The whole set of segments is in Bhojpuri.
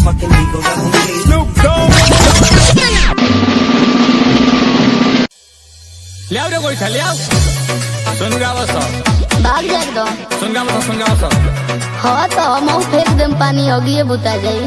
fucking Eagle Double G. Snoop Dogg. ले आओ रे कोई ले आओ सुन गावो सो भाग जा एकदम सुन गावो सो हाँ तो हम फेंक देम पानी होगी बुता जाई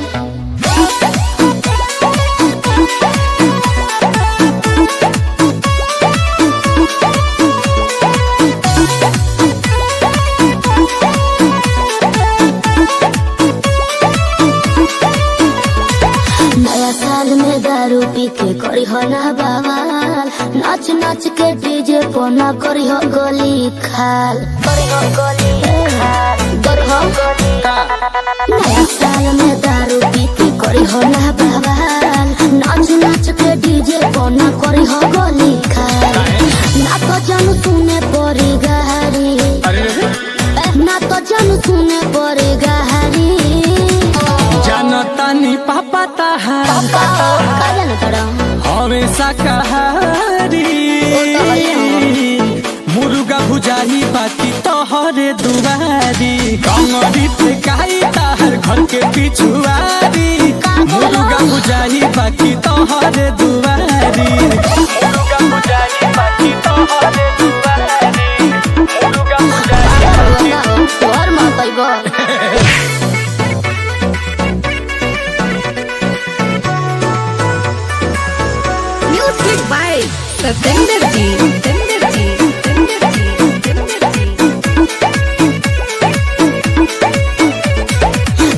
नया साल में दारू पी के करी हो ना बवाल नाच नाच के डीजे पर ना करी हो गोली खाल नया साल में दारू पी के करी हो ना बवाल नाच नाच के डीजे पर ना करी हो गोली खाल ना तो जानू सुने पड़ी गहरी ना तो जानू सुने पड़ी गहरी जनतानी पापा ताहार हमेशा कहारी मुर्गा भुजाही बाकी तोहरे दुआरी कमरी पे काई ताहर घर के पिछुआरी मुर्गा भुजाही बाकी तोहरे दुआरी मुर्गा भुजाही बाकी तोहरे दुआरी मुर्गा भुजाही और मत आइबो सतेंद्र जी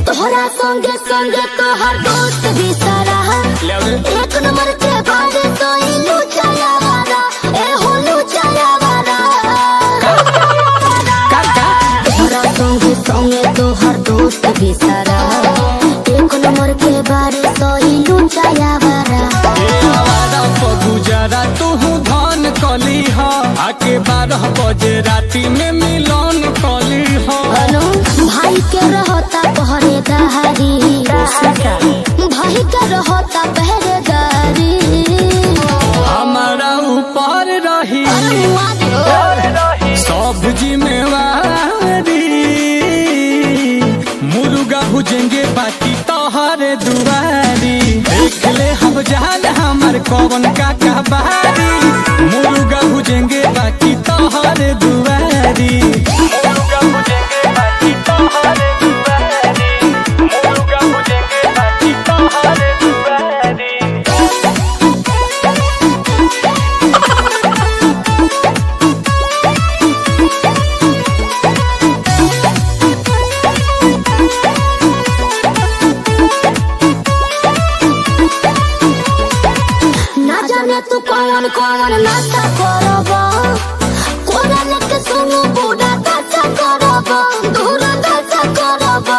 तोहरा संगे संगे तोहर दोस्त भी सारा एक नंबर के बाद तो इलू चला वाला ए होलू चला वाला तोहरा संगे संगे तोहर दोस्त भी सारा एक नंबर के बाद तो इलू चला वाला गुजारा तू धन कली हो आके 12 बजे राती में मिलन कली हो भाई के रहता पहरे दहारी भाई के रहता पहरे दारी हमारा ऊपर रही सब जिम्मेवारी मुर्गा भुजेंगे बाकी तोहरे दुआरी देख ले हम जान हमार कौन का कहबारी मुर्गा भुजेंगे बाकी तोहरे दुआरी मुर्गा भुजेंगे बाकी तोहरे दुआरी मुर्गा भुजेंगे बाकी तोहरे दुआरी तू कौन कौन नाचा करबा कोना लेके सुनो बूढ़ा नाचा करबा दूर नाचा करबा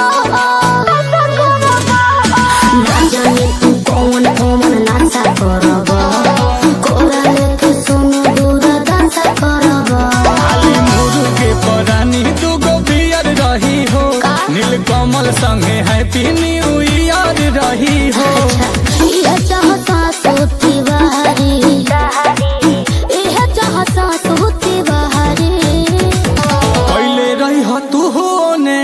ना जाने तू कौन कौन नाचा करबा कोना लेके सुनो दूर नाचा करबा मुर्गे परानी दुगो बियर रही हो नीलकमल संगे हैप्पी न्यू ईयर रही हो ये चाहता सोती बहारी ये चाहता सोती बहारी पहले रही हो तू होने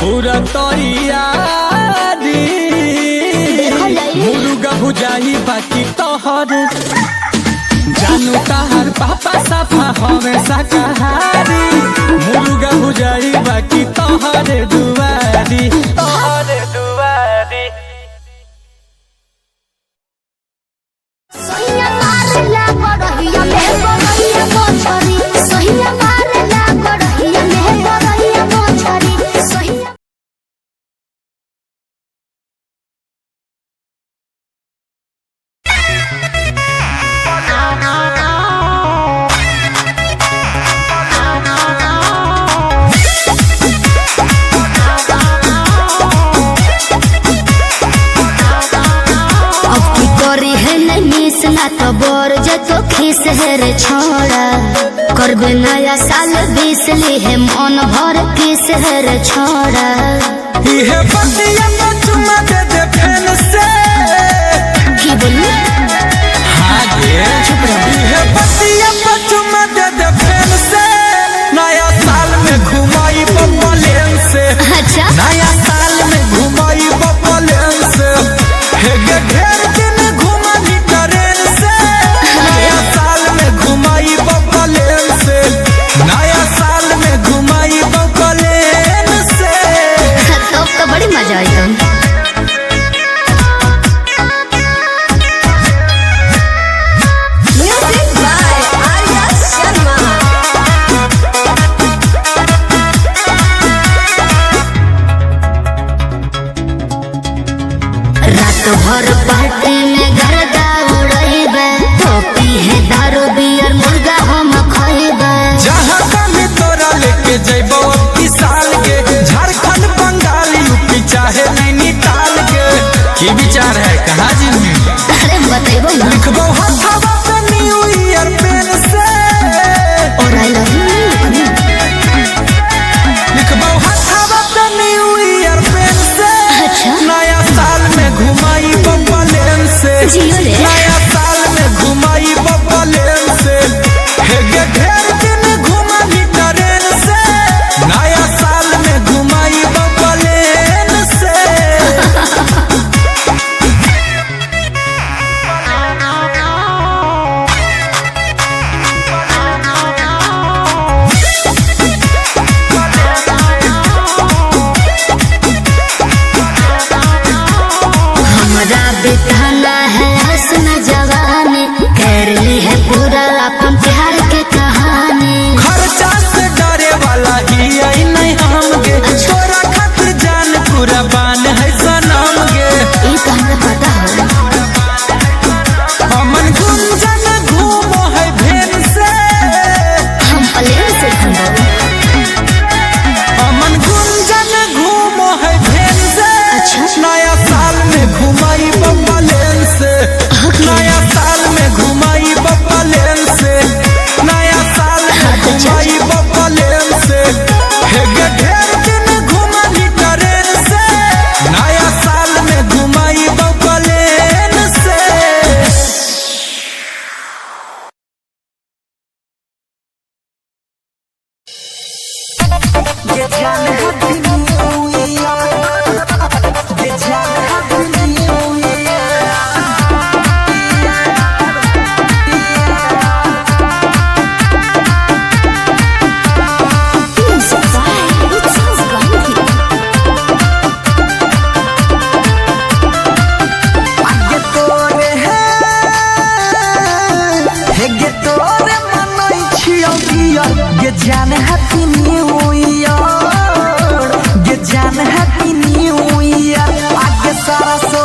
पूरा तैयारी मुर्गा भुजाही बाकी तोहर जानू ताहर पापा साफा हमेशा कहारी मुर्गा भुजाही बाकी तोहरे दुआरी तोहरे दुआरी सहिया मारला बड़हिया में बड़हिया मोछरी सहिया मारला बड़हिया में बड़हिया मोछरी सहिया ना तो बोर जतो खीस है रे छोड़ा करबे नया साल 20 ली है मन भर किस है रे छोड़ा ये बतिया तो चुमा दे दे फैन से की बोली हाँ ये बतिया तो चुमा दे दे फैन से नया साल में घुमाई बम्बलेन से अच्छा नया साल में घुमाई विचार है कहाँ जी में? अरे बताइबो ना। लिखबो हथवा पे न्यू ईयर पेन से और आई लव यू लिखबो हथवा पे न्यू ईयर पेन से। अच्छा नया साल में घुमाई बब्बा लेन से जियो रे। नया साल में घुमाई बब्बा लेन से हेगे ढेर दिन घुमाई ट्रेन से नया साल में घुमाई बब्बा लेन से। हमारा बिताना है हंसना जवानी कर ली है पूरा अपन प्यार के कहानी। खर्चा से डरे वाला ही आई नहीं हम गे छोरा खातिर जान पूरा बान है सनम गे। ये तो हमें पता है। हमन गुंजन घूमो है भेन से हम प्लेन से घूमो। हमन गुंजन घूमो है भेन से। अच्छा नया साल में घुमाई बब्बा लेन से नया साल में घुमाई बब्बा लेन से नया साल में घुमाई बब्बा लेन से हेगे ढेर दिन घुमाई ट्रेन से नया साल में घुमाई बब्बा लेन से। ये जान है ये जान जान हैप्पी न्यू ईयर ये जान हैप्पी न्यू ईयर आगे सारा सो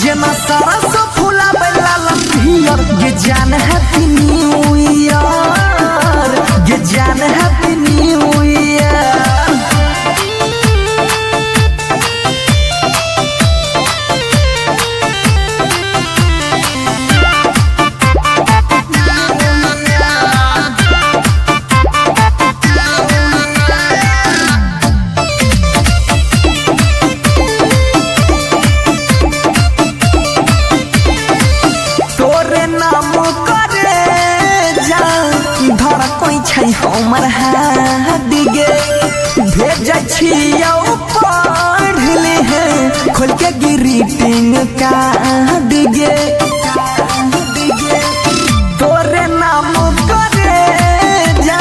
जेना सारा सो फूला बेला लंबियर ये जान हैप्पी न्यू ईयर ये जान हैप्पी न्यू ईयर। हमर हादिगे भेजै छियौ पढ़ ले हैं खोल के ग्रीटिंग कार्ड गे तोरे नाम करे जा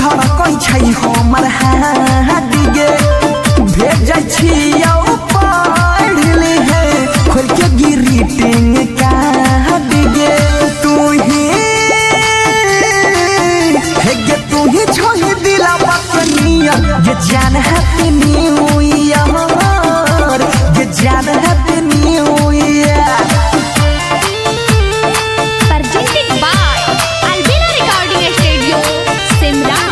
धड़कै छै हमर हादिगे भेजै छियौ पढ़ ले हैं खोल के ग्रीटिंग कार्ड गे तू ही छोही दिला बकनिया ये जान हैप्पी न्यू ईयर ये जान happy new year. Presented by Albina Recording Studio, Simla.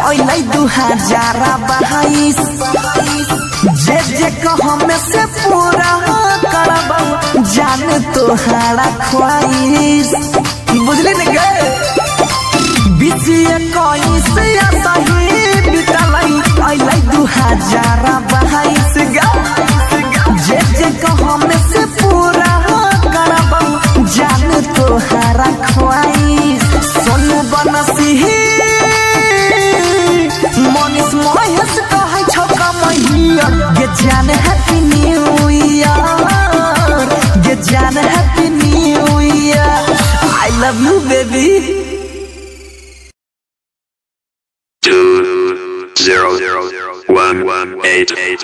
अलै 2022 जे जे कहमे से पूरा करबौ जान तोहारा ख्वाहिश बुझली न गे 2021 सही बितलै अलै 2022 गे जे जे कहमे से पूरा करबौ जान तोहारा ख्वाहिश सोनू बनसी मनीष महेश कहै छौ कमैया ये जान हैप्पी न्यू ईयर ये जान happy new year. I love you baby. 200118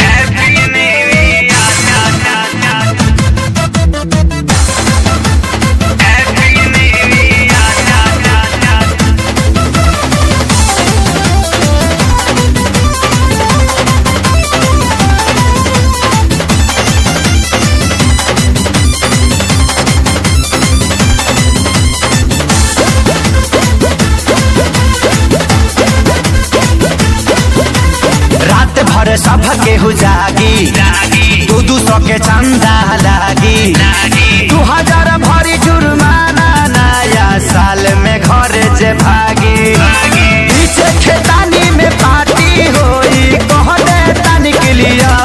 Happy New Year. घर सब के हो जागी 200 के चंदा लागी 2000 भरी जुर्माना नया साल में घर जे भागी पीछे खेतानी में पार्टी होई कहने तानी के लिया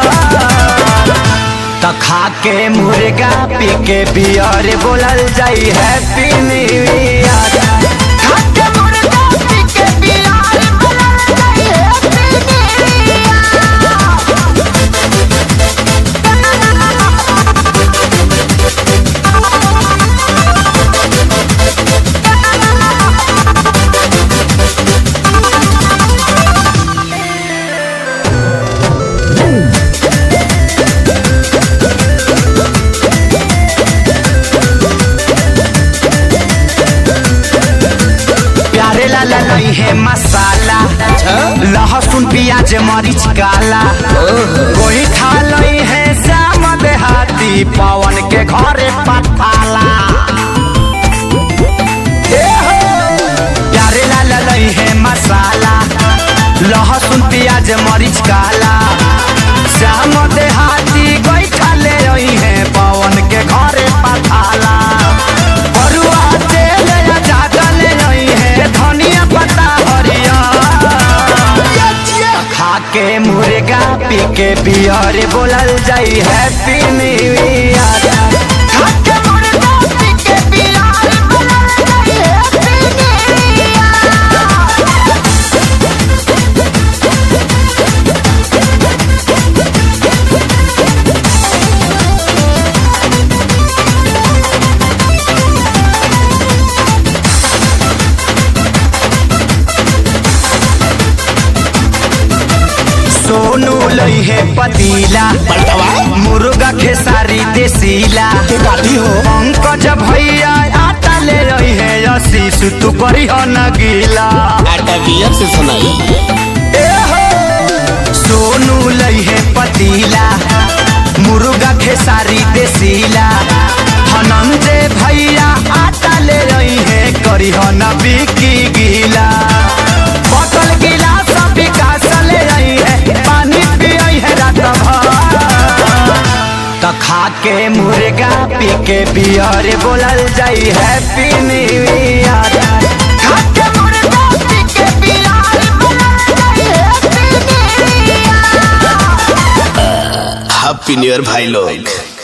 तो खा के मुर्गा पी के बियर बोलल जाई हैप्पी न्यू ईयर खा के मुर्गा पी के बियर बोलल जाई हैप्पी न्यू ईयर। प्यारे लाला नहीं है मसाला लहसुन प्याज मरीच काला कोई खा लई है श्याम देहाती पवन के घरे पठाला प्यारे लाला नहीं है मसाला लहसुन प्याज मरीच काला श्याम देहाती कोई खा ले रही है पवन के घरे पठाला बरुआ तेल या ज्यादा ले रही है धनिया पत्ता हरिया खा के मुर्गा पी के बियर बोलल जाई हैप्पी न्यू ईयर खा के मुर्गा पी के बियर बोलल जाई हैप्पी न्यू ईयर। सोनू लई है पतीला मुर्गा खेसारी देसीला पंकज भैया आटा ले रही है आशीष तू करी हो न गीला से सुनाई सोनू लई है पतीला मुर्गा खेसारी देसीला धनंजय भैया आटा ले रही है करी हो न बिकी गीला बोतल गिलास विकास ले रही है पानी पियई है रात भर तो खा के मुर्गा पी के बियर बोलल जाई हैप्पी न्यू ईयर खा के मुर्गा पी के बियर बोलल जाई happy new year. Happy new year भाई लोग।